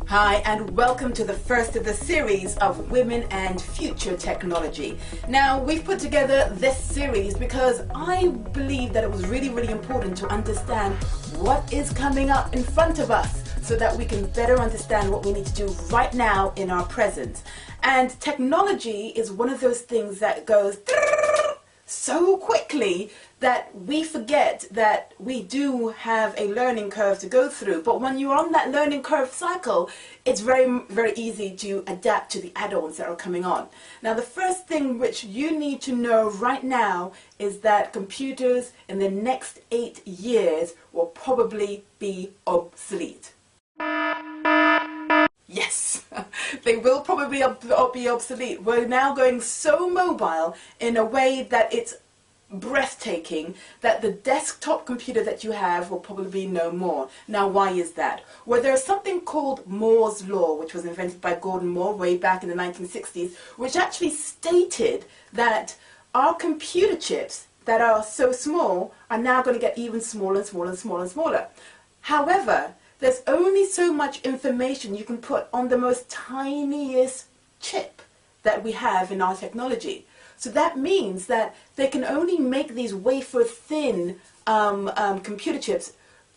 Hi, and welcome to the first of the series of Women and Future Technology. Now, we've put together this series because I believe that it was really important to understand what is coming up in front of us so that we can better understand what we need to do right now in our present. And technology is one of those things that goes so quickly that we forget that we do have a learning curve to go through. But when you're on that learning curve cycle, it's very easy to adapt to the add-ons that are coming on. Now, the first thing which you need to know right now is that computers in the next 8 years will probably be obsolete. Yes, they will probably be obsolete. We're now going so mobile in a way that it's breathtaking that the desktop computer that you have will probably be no more. Now, why is that? Well, there's something called Moore's Law, which was invented by Gordon Moore way back in the 1960s, which actually stated that our computer chips that are so small are now going to get even smaller and smaller and smaller and smaller. However, there's only so much information you can put on the most tiniest chip that we have in our technology. So that means that they can only make these wafer-thin computer chips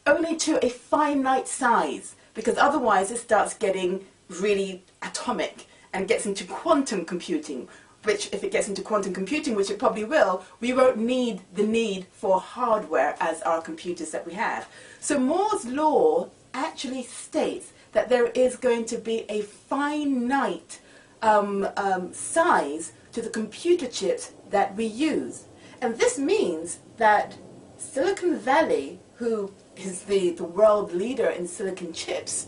only to a finite size, because otherwise it starts getting really atomic and gets into quantum computing, which if it gets into quantum computing, which it probably will, we won't need the need for hardware as our computers that we have. So Moore's Law actually states that there is going to be a finite size to the computer chips that we use. And this means that Silicon Valley, who is the world leader in silicon chips,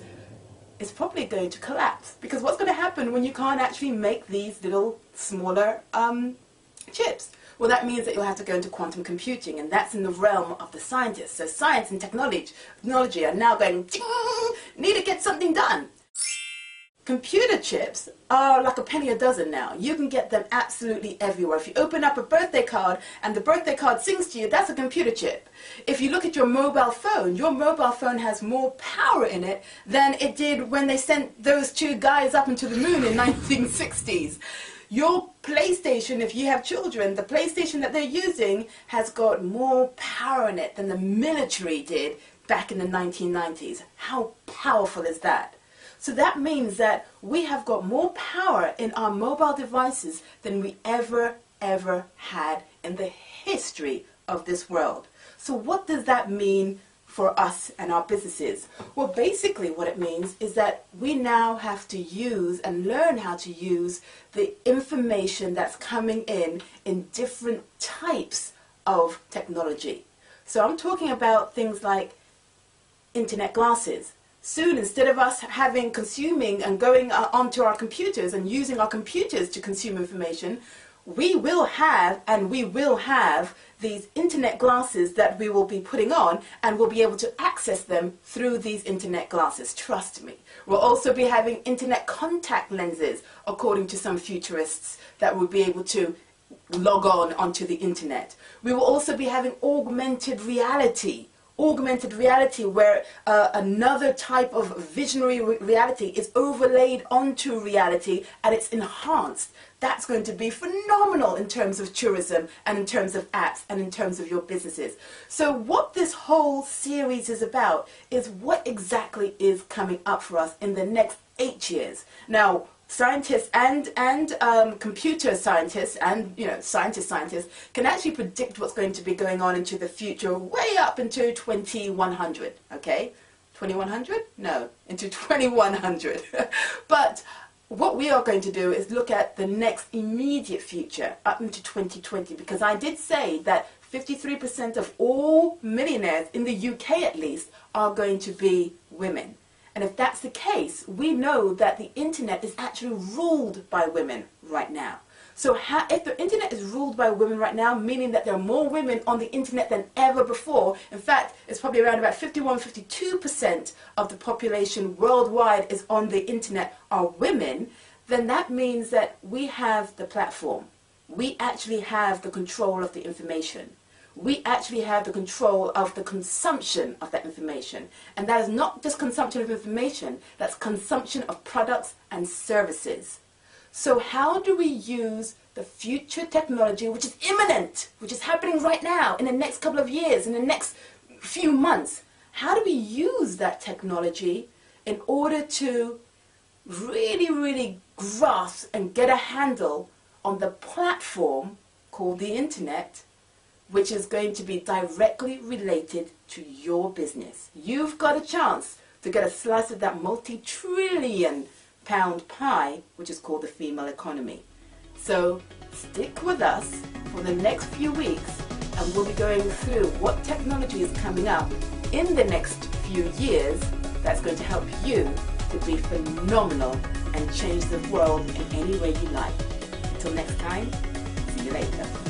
is probably going to collapse. Because what's going to happen when you can't actually make these little smaller chips? Well, that means that you'll have to go into quantum computing, and that's in the realm of the scientists. So science and technology are now going, need to get something done. Computer chips are like a penny a dozen now. You can get them absolutely everywhere. If you open up a birthday card and the birthday card sings to you, that's a computer chip. If you look at your mobile phone has more power in it than it did when they sent those two guys up into the moon in 1960s. Your PlayStation, if you have children, the PlayStation that they're using has got more power in it than the military did back in the 1990s. How powerful is that? So that means that we have got more power in our mobile devices than we ever had in the history of this world. So what does that mean for us and our businesses? Well, basically what it means is that we now have to use and learn how to use the information that's coming in different types of technology. So I'm talking about things like internet glasses. Soon, instead of us consuming and going onto our computers and using our computers to consume information, we will have these internet glasses that we will be putting on, and we'll be able to access them through these internet glasses. Trust me. We'll also be having internet contact lenses, according to some futurists, that will be able to log on onto the internet. We will also be having augmented reality where another type of visionary reality is overlaid onto reality and it's enhanced. That's going to be phenomenal in terms of tourism and in terms of apps and in terms of your businesses. So what this whole series is about is what exactly is coming up for us in the next 8 years. Now, scientists and computer scientists and scientists can actually predict what's going to be going on into the future way up into 2100. Okay, 2100? No, into 2100. But what we are going to do is look at the next immediate future up into 2020, because I did say that 53% of all millionaires in the UK at least are going to be women. And if that's the case, we know that the internet is actually ruled by women right now. So if the internet is ruled by women right now, meaning that there are more women on the internet than ever before, in fact, it's probably around about 52% of the population worldwide is on the internet are women, then that means that we have the platform. We actually have the control of the information. we actually have the control of the consumption of that information. And that is not just consumption of information, that's consumption of products and services. So how do we use the future technology, which is imminent, which is happening right now, in the next couple of years, in the next few months, how do we use that technology in order to really grasp and get a handle on the platform called the internet, which is going to be directly related to your business? You've got a chance to get a slice of that multi-trillion pound pie, which is called the female economy. So stick with us for the next few weeks, and we'll be going through what technology is coming up in the next few years that's going to help you to be phenomenal and change the world in any way you like. Until next time, see you later.